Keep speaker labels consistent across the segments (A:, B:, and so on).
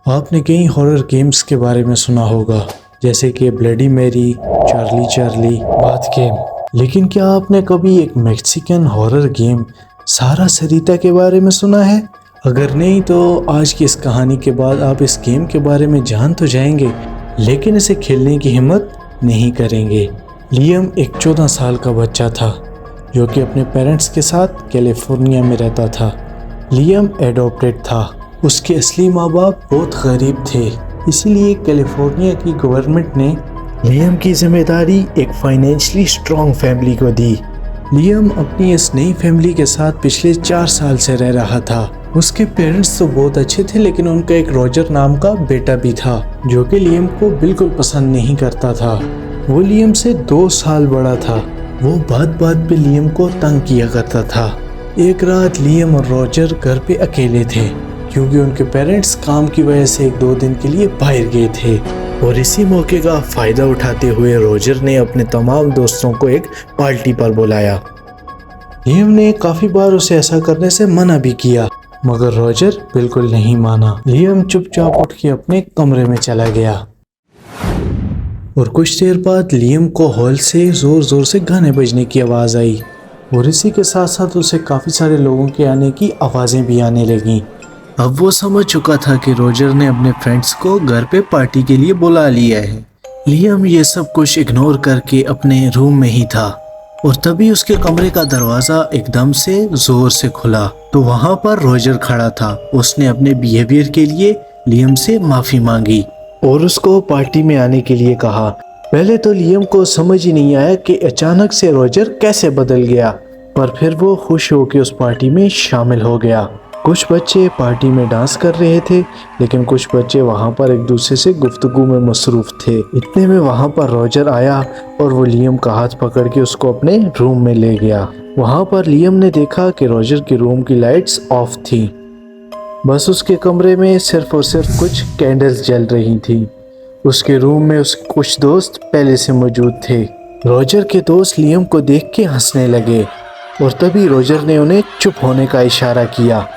A: आपने कई horror games के बारे में सुना होगा, जैसे कि Bloody Mary, Charlie Charlie, bath game. लेकिन क्या आपने कभी एक मैक्सिकन हॉरर गेम सारा सरिता के बारे में सुना है? अगर नहीं तो आज की इस कहानी के बाद आप इस गेम के बारे में जान तो जाएंगे, लेकिन इसे खेलने की हिम्मत नहीं करेंगे। लियम एक 14 साल का बच्चा था जो कि अपने पेरेंट्स के साथ कैलिफोर्निया में रहता था। लियम एडॉप्टेड था। उसके असली माँ बाप बहुत गरीब थे, इसीलिए कैलिफोर्निया की गवर्नमेंट ने लियम की जिम्मेदारी एक फाइनेंशियली स्ट्रॉन्ग फैमिली को दी। लियम अपनी इस नई फैमिली के साथ पिछले 4 साल से रह रहा था। उसके पेरेंट्स तो बहुत अच्छे थे, लेकिन उनका एक रॉजर नाम का बेटा भी था जो कि लियम को बिल्कुल पसंद नहीं करता था। वो लियम से 2 साल बड़ा था। वो बात बात पे लियम को तंग किया करता था। एक रात लियम और रॉजर घर पे अकेले थे क्योंकि उनके पेरेंट्स काम की वजह से 1-2 दिन के लिए बाहर गए थे। और इसी मौके का फायदा उठाते हुए रॉजर ने अपने तमाम दोस्तों को एक पार्टी पर बुलाया। लियम ने काफी बार उसे ऐसा करने से मना भी किया, मगर रॉजर बिल्कुल नहीं माना। लियम चुपचाप उठ के अपने कमरे में चला गया और कुछ देर बाद लियम को हॉल से जोर जोर से गाने बजने की आवाज आई और इसी के साथ साथ उसे काफी सारे लोगों के आने की आवाजें भी आने लगी। अब वो समझ चुका था कि रॉजर ने अपने फ्रेंड्स को घर पे पार्टी के लिए बुला लिया है। लियम ये सब कुछ इग्नोर करके अपने रूम में ही था और तभी उसके कमरे का दरवाजा एकदम से जोर से खुला तो वहां पर रॉजर खड़ा था। उसने अपने बिहेवियर के लिए लियम से माफी मांगी और उसको पार्टी में आने के लिए कहा। पहले तो लियम को समझ ही नहीं आया कि अचानक से रॉजर कैसे बदल गया, पर फिर वो खुश होकर उस पार्टी में शामिल हो गया। कुछ बच्चे पार्टी में डांस कर रहे थे, लेकिन कुछ बच्चे वहां पर एक दूसरे से गुफ्तगू में मसरूफ थे। इतने में वहां पर रॉजर आया और वो लियम का हाथ पकड़ के उसको अपने रूम में ले गया। वहां पर लियम ने देखा कि रॉजर के रूम की लाइट्स ऑफ थी, बस उसके कमरे में सिर्फ और सिर्फ कुछ कैंडल्स जल रही थी। उसके रूम में उसके कुछ दोस्त पहले से मौजूद थे। रॉजर के दोस्त लियम को देख के हंसने लगे और तभी रॉजर ने उन्हें चुप होने का इशारा किया।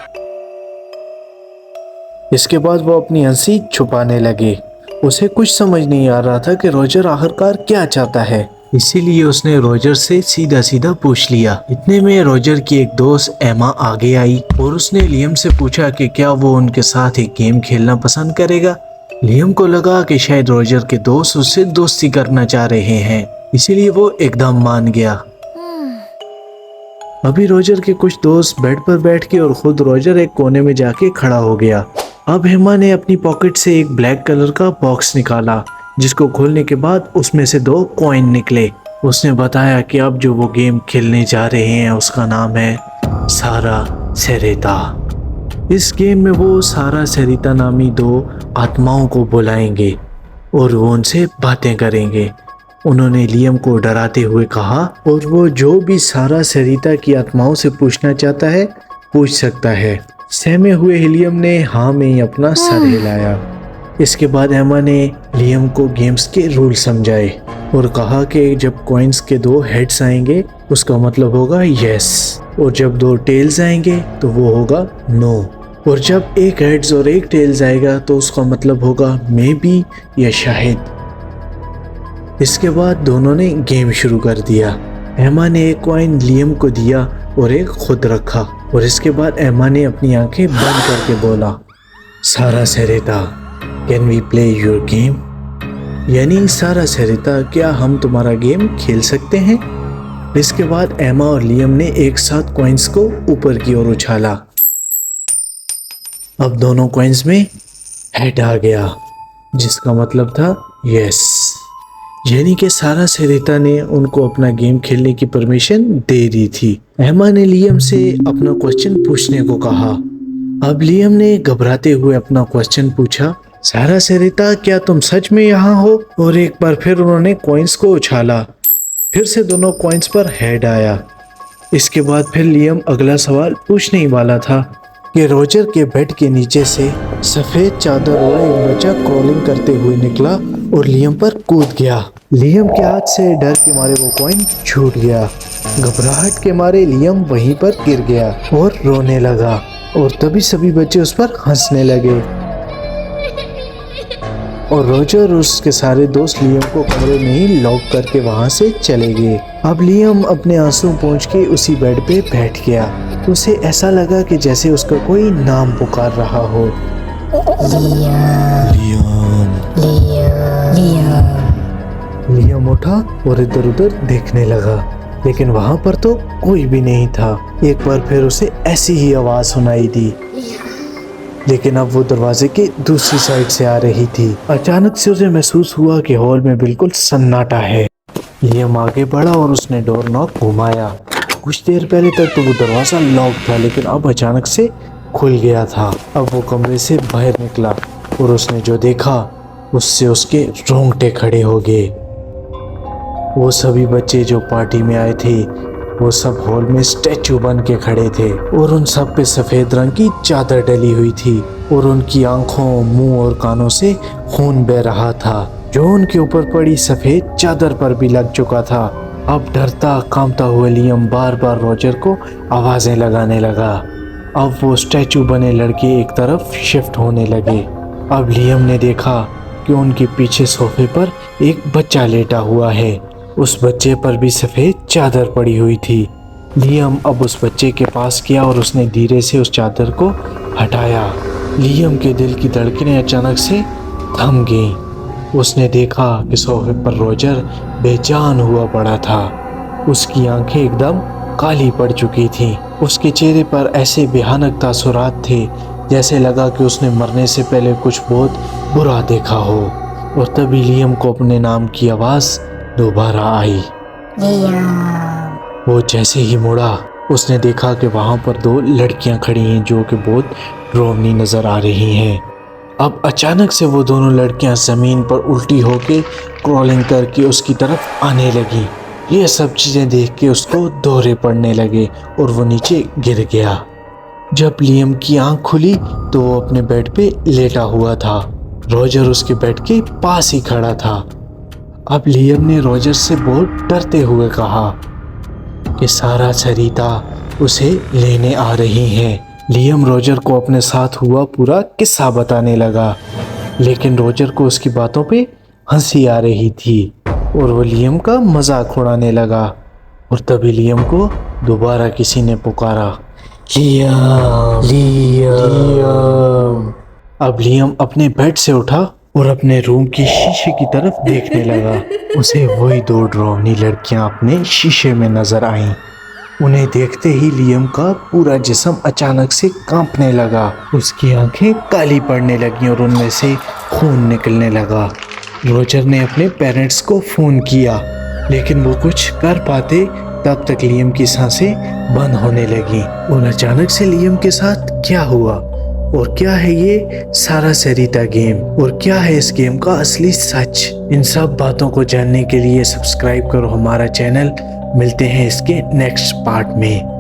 A: इसके बाद वो अपनी हंसी छुपाने लगे। उसे कुछ समझ नहीं आ रहा था कि रॉजर आखिरकार क्या चाहता है, इसीलिए उसने रॉजर से सीधा सीधा पूछ लिया। इतने में रॉजर की एक दोस्त एमा आगे आई और उसने लियम से पूछा कि क्या वो उनके साथ एक गेम खेलना पसंद करेगा। लियम को लगा कि शायद रॉजर के दोस्त उससे दोस्ती करना चाह रहे हैं, इसीलिए वो एकदम मान गया। अभी रॉजर के कुछ दोस्त बेड पर बैठ के और खुद रॉजर एक कोने में जाके खड़ा हो गया। अब हेमा ने अपनी पॉकेट से एक ब्लैक कलर का बॉक्स निकाला, जिसको खोलने के बाद उसमें से 2 कॉइन निकले। उसने बताया कि अब जो वो गेम खेलने जा रहे हैं उसका नाम है सारा सरिता। इस गेम में वो सारा सरिता नामी 2 आत्माओं को बुलाएंगे और वो उनसे बातें करेंगे। उन्होंने लियम को डराते हुए कहा और वो जो भी सारा सरिता की आत्माओं से पूछना चाहता है पूछ सकता है। सहमे हुए लियम ने हाँ में ही अपना सर हिलाया। इसके बाद एमा ने लियम को गेम्स के रूल समझाए और कहा कि जब कॉइन्स के 2 हेड्स आएंगे उसका मतलब होगा यस, और जब 2 टेल्स आएंगे तो वो होगा नो, और जब 1 हेड्स और 1 टेल्स आएगा तो उसका मतलब होगा मे बी या शायद। इसके बाद दोनों ने गेम शुरू कर दिया। एमा ने एक कॉइन लियम को दिया और एक खुद रखा और इसके बाद एमा ने अपनी आंखें बंद करके बोला, सारा Sarita can we play your game, यानी सारा सरिता क्या हम तुम्हारा गेम खेल सकते हैं। इसके बाद एमा और लियम ने एक साथ कॉइन्स को ऊपर की ओर उछाला। अब दोनों कॉइन्स में हेड आ गया, जिसका मतलब था यस, यानी कि सारा सरिता ने उनको अपना गेम खेलने की परमिशन दे दी थी। एमा ने लियम से अपना क्वेश्चन पूछने को कहा। अब लियम ने घबराते हुए अपना क्वेश्चन पूछा, सारा सरिता क्या तुम सच में यहाँ हो? और एक बार फिर उन्होंने कॉइन्स को उछाला। फिर से दोनों कॉइन्स पर हेड आया। इसके बाद फिर लियम अगला सवाल पूछने ही वाला था कि रॉजर के बेड के नीचे से सफेद चादर वाला एक बच्चा क्रॉलिंग करते हुए निकला और लियम पर कूद गया। लियम के हाथ से डर के मारे वो कॉइन छूट गया। घबराहट के मारे लियम वहीं पर गिर गया और रोने लगा और तभी सभी बच्चे उस पर हंसने लगे। और रॉजर और उसके सारे दोस्त लियम को कमरे में ही लॉक करके वहाँ से चले गए। अब लियम अपने आंसू पहुँच के उसी बेड पे बैठ गया। उसे ऐसा लगा कि जैसे उसका कोई नाम पुकार रहा हो। लियम उठा और इधर उधर देखने लगा, लेकिन वहाँ पर तो कोई भी नहीं था। एक बार फिर उसे ऐसी ही आवाज सुनाई दी, लेकिन अब वो दरवाजे के दूसरी साइड से आ रही थी। अचानक से उसे महसूस हुआ कि हॉल में बिल्कुल सन्नाटा है। लियम आगे बढ़ा और उसने डोर नॉब घुमाया। कुछ देर पहले तक तो वो दरवाजा लॉक था, लेकिन अब अचानक से खुल गया था। अब वो कमरे से बाहर निकला और उसने जो देखा उससे उसके रोंगटे खड़े हो गए। वो सभी बच्चे जो पार्टी में आए थे वो सब हॉल में स्टैचू बन के खड़े थे और उन सब पे सफेद रंग की चादर डली हुई थी और उनकी आंखों, मुंह और कानों से खून बह रहा था, जो उनके ऊपर पड़ी सफेद चादर पर भी लग चुका था। अब डरता कांपता हुआ लियम बार बार रॉजर को आवाजें लगाने लगा। अब वो स्टैचू बने लड़के एक तरफ शिफ्ट होने लगे। अब लियम ने देखा कि उनके पीछे सोफे पर एक बच्चा लेटा हुआ है। उस बच्चे पर भी सफेद चादर पड़ी हुई थी। लियम अब उस बच्चे के पास गया और उसने धीरे से उस चादर को हटाया। लियम के दिल की धड़कनें अचानक से थम गईं। उसने देखा कि सोफे पर रॉजर बेजान हुआ पड़ा था। उसकी आंखें एकदम काली पड़ चुकी थीं। उसके चेहरे पर ऐसे भयानक तासुरात थे जैसे लगा कि उसने मरने से पहले कुछ बहुत बुरा देखा हो। और तभी लियम को अपने नाम की आवाज़ दोबारा आई। वो जैसे ही मुड़ा उसने देखा कि वहाँ पर दो लड़कियाँ खड़ी हैं जो कि बहुत डरावनी नज़र आ रही हैं। अब अचानक से वो दोनों लड़कियाँ ज़मीन पर उल्टी होके क्रॉलिंग करके उसकी तरफ आने लगी। ये सब चीज़ें देख के उसको दौरे पड़ने लगे और वो नीचे गिर गया। जब लियम की आंख खुली तो वो अपने बेड पे लेटा हुआ था। रॉजर उसके बेड के पास ही खड़ा था। अब लियम ने रॉजर से बहुत डरते हुए कहा कि सारा सरिता उसे लेने आ रही हैं। लियम रॉजर को अपने साथ हुआ पूरा किस्सा बताने लगा, लेकिन रॉजर को उसकी बातों पे हंसी आ रही थी और वो लियम का मजाक उड़ाने लगा। और तभी लियम को दोबारा किसी ने पुकारा, लियम, लियम। अब लियम अपने बेड से उठा और अपने रूम की शीशे की तरफ देखने लगा। उसे वही दो डरावनी लड़कियां अपने शीशे में नजर आईं। उन्हें देखते ही लियम का पूरा जिस्म अचानक से कांपने लगा। उसकी आंखें काली पड़ने लगीं और उनमें से खून निकलने लगा। रॉजर ने अपने पेरेंट्स को फ़ोन किया, लेकिन वो कुछ कर पाते तब तक लियम की सांसें बंद होने लगी। और अचानक से लियम के साथ क्या हुआ और क्या है ये सारा सरिता गेम और क्या है इस गेम का असली सच, इन सब बातों को जानने के लिए सब्सक्राइब करो हमारा चैनल। मिलते हैं इसके नेक्स्ट पार्ट में।